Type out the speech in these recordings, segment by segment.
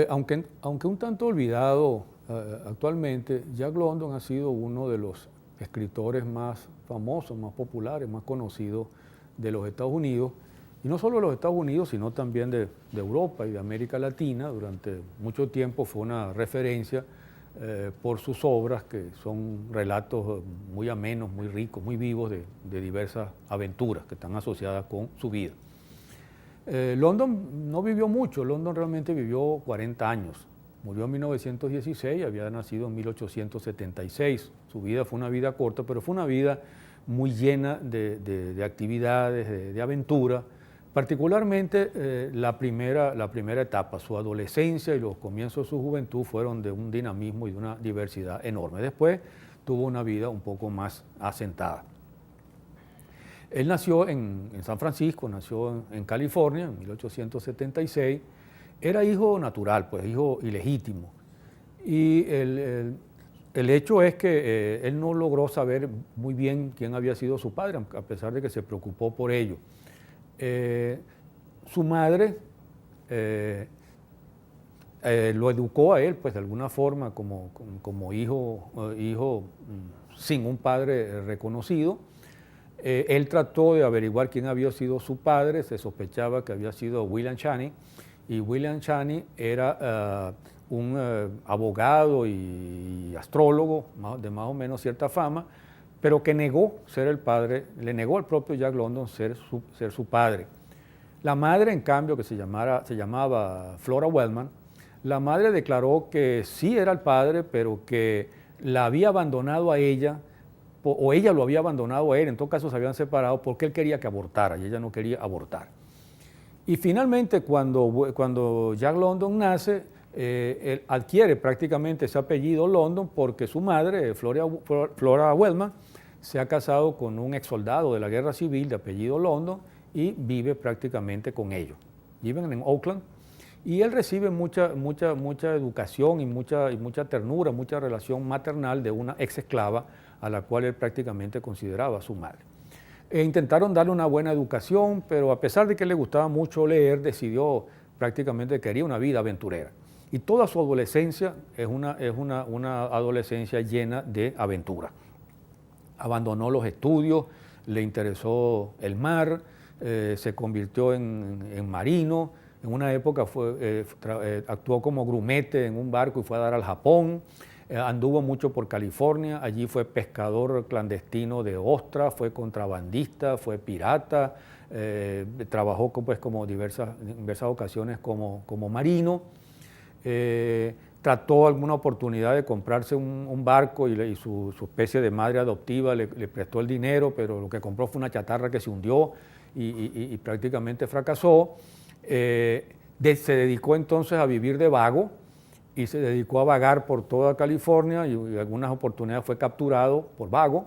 Aunque un tanto olvidado actualmente, Jack London ha sido uno de los escritores más famosos, más populares, más conocidos de los Estados Unidos, y no solo de los Estados Unidos, sino también de Europa y de América Latina. Durante mucho tiempo fue una referencia por sus obras, que son relatos muy amenos, muy ricos, muy vivos de diversas aventuras que están asociadas con su vida. London no vivió mucho. London realmente vivió 40 años. Murió en 1916, había nacido en 1876. Su vida fue una vida corta, pero fue una vida muy llena de actividades, de aventura. Particularmente la primera etapa, su adolescencia y los comienzos de su juventud, fueron de un dinamismo y de una diversidad enorme. Después tuvo una vida un poco más asentada. Él nació en San Francisco, nació en California en 1876. Era hijo natural, pues hijo ilegítimo. Y el hecho es que él no logró saber muy bien quién había sido su padre, a pesar de que se preocupó por ello. Su madre lo educó a él, pues de alguna forma, como hijo sin un padre reconocido. Él trató de averiguar quién había sido su padre. Se sospechaba que había sido William Chaney, y William Chaney era un abogado y astrólogo de más o menos cierta fama, pero que negó ser el padre, le negó al propio Jack London ser su padre. La madre, en cambio, que se llamaba Flora Wellman, la madre declaró que sí era el padre, pero que la había abandonado a ella, o ella lo había abandonado a él. En todo caso se habían separado porque él quería que abortara y ella no quería abortar. Y finalmente, cuando Jack London nace, él adquiere prácticamente ese apellido London porque su madre, Flora Wellman, se ha casado con un ex soldado de la guerra civil de apellido London y vive prácticamente con ellos. Viven en Oakland, y él recibe mucha educación y mucha ternura, mucha relación maternal de una ex esclava a la cual él prácticamente consideraba su madre. Intentaron darle una buena educación, pero a pesar de que le gustaba mucho leer, decidió prácticamente que quería una vida aventurera. Y toda su adolescencia es una adolescencia llena de aventura. Abandonó los estudios, le interesó el mar, se convirtió en marino. En una época actuó como grumete en un barco y fue a dar al Japón. Anduvo mucho por California, allí fue pescador clandestino de ostras, fue contrabandista, fue pirata, trabajó pues, como diversas ocasiones como marino. Trató alguna oportunidad de comprarse un barco y su especie de madre adoptiva le prestó el dinero, pero lo que compró fue una chatarra que se hundió y prácticamente fracasó. Se dedicó entonces a vivir de vago y se dedicó a vagar por toda California, y en algunas oportunidades fue capturado por vago,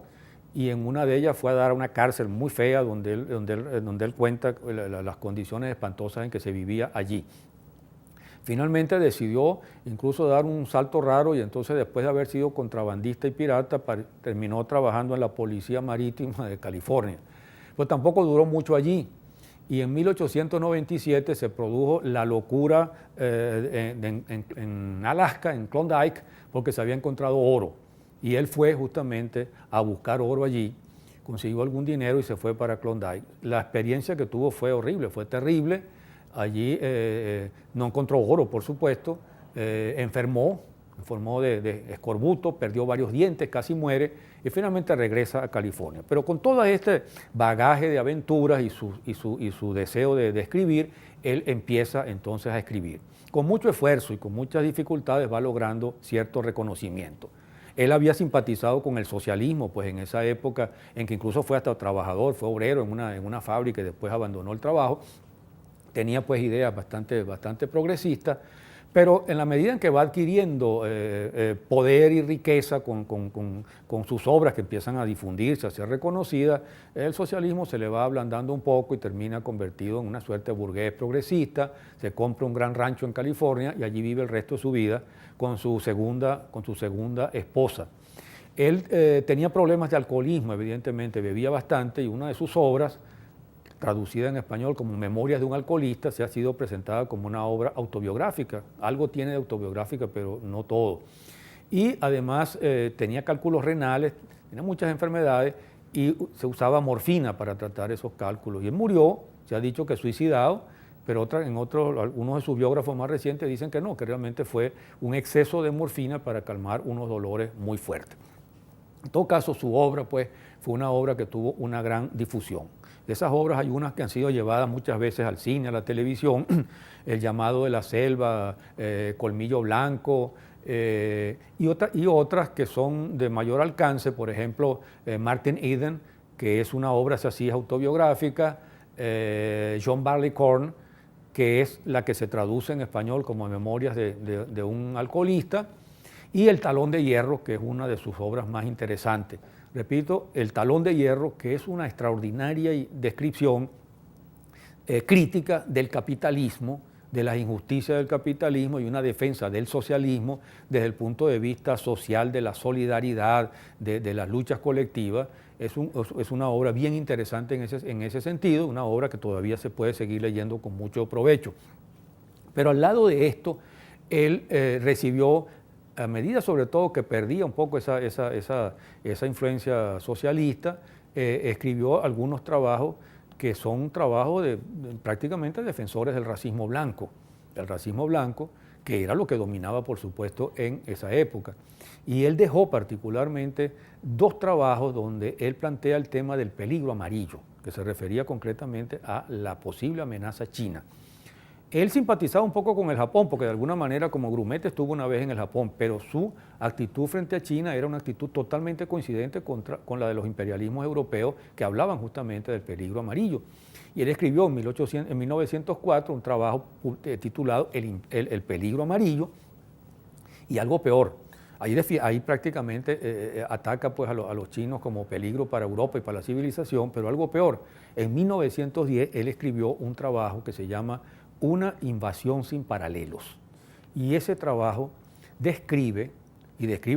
y en una de ellas fue a dar a una cárcel muy fea donde él cuenta las condiciones espantosas en que se vivía allí. Finalmente decidió incluso dar un salto raro, y entonces, después de haber sido contrabandista y pirata, terminó trabajando en la Policía Marítima de California. Pues tampoco duró mucho allí. Y en 1897 se produjo la locura en Alaska, en Klondike, porque se había encontrado oro. Y él fue justamente a buscar oro allí, consiguió algún dinero y se fue para Klondike. La experiencia que tuvo fue horrible, fue terrible. Allí no encontró oro, por supuesto, enfermó de escorbuto, perdió varios dientes, casi muere, y finalmente regresa a California. Pero con todo este bagaje de aventuras y su deseo de escribir, él empieza entonces a escribir. Con mucho esfuerzo y con muchas dificultades va logrando cierto reconocimiento. Él había simpatizado con el socialismo, pues en esa época en que incluso fue hasta trabajador, fue obrero en una fábrica y después abandonó el trabajo. Tenía pues ideas bastante progresistas, pero en la medida en que va adquiriendo poder y riqueza con sus obras, que empiezan a difundirse, a ser reconocidas, el socialismo se le va ablandando un poco y termina convertido en una suerte de burgués progresista. Se compra un gran rancho en California y allí vive el resto de su vida con su segunda esposa. Él tenía problemas de alcoholismo, evidentemente, bebía bastante, y una de sus obras traducida en español como Memorias de un alcoholista, se ha sido presentada como una obra autobiográfica. Algo tiene de autobiográfica, pero no todo. Y además tenía cálculos renales, tenía muchas enfermedades y se usaba morfina para tratar esos cálculos. Y él murió, se ha dicho que suicidado, pero algunos de sus biógrafos más recientes dicen que no, que realmente fue un exceso de morfina para calmar unos dolores muy fuertes. En todo caso, su obra pues, fue una obra que tuvo una gran difusión. De esas obras hay unas que han sido llevadas muchas veces al cine, a la televisión, El llamado de la selva, Colmillo Blanco, y otras que son de mayor alcance, por ejemplo, Martin Eden, que es una obra así autobiográfica, John Barleycorn, que es la que se traduce en español como Memorias de un alcoholista, y El talón de hierro, que es una de sus obras más interesantes. Repito, El talón de hierro, que es una extraordinaria descripción crítica del capitalismo, de las injusticias del capitalismo y una defensa del socialismo desde el punto de vista social, de la solidaridad, de las luchas colectivas. Es una obra bien interesante en ese sentido, una obra que todavía se puede seguir leyendo con mucho provecho. Pero al lado de esto, él recibió, a medida sobre todo que perdía un poco esa influencia socialista, escribió algunos trabajos que son trabajos prácticamente defensores del racismo blanco, que era lo que dominaba, por supuesto, en esa época. Y él dejó particularmente dos trabajos donde él plantea el tema del peligro amarillo, que se refería concretamente a la posible amenaza china. Él simpatizaba un poco con el Japón, porque de alguna manera como grumete estuvo una vez en el Japón, pero su actitud frente a China era una actitud totalmente coincidente con la de los imperialismos europeos que hablaban justamente del peligro amarillo. Y él escribió en 1904 un trabajo titulado El peligro amarillo y algo peor. Ahí prácticamente ataca pues, a los chinos como peligro para Europa y para la civilización, pero algo peor. En 1910 él escribió un trabajo que se llama Una invasión sin paralelos. Y ese trabajo describe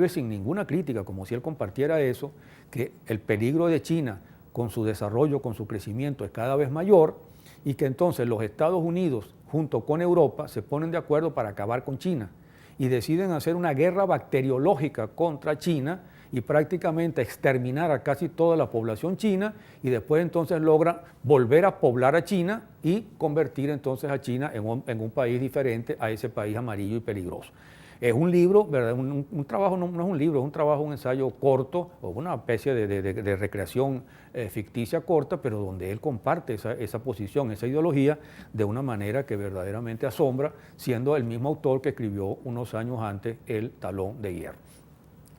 sin ninguna crítica, como si él compartiera eso, que el peligro de China con su desarrollo, con su crecimiento es cada vez mayor y que entonces los Estados Unidos junto con Europa se ponen de acuerdo para acabar con China y deciden hacer una guerra bacteriológica contra China y prácticamente exterminar a casi toda la población china y después entonces logran volver a poblar a China y convertir entonces a China en un país diferente a ese país amarillo y peligroso. Es un libro, ¿verdad? Un trabajo, no es un libro, es un trabajo, un ensayo corto o una especie de recreación ficticia corta, pero donde él comparte esa posición, esa ideología de una manera que verdaderamente asombra, siendo el mismo autor que escribió unos años antes El talón de hierro.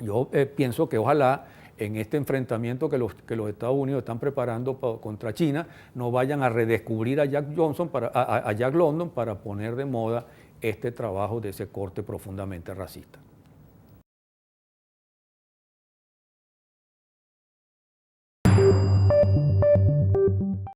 Yo pienso que ojalá en este enfrentamiento que los Estados Unidos están preparando contra China no vayan a redescubrir a Jack London para poner de moda este trabajo de ese corte profundamente racista.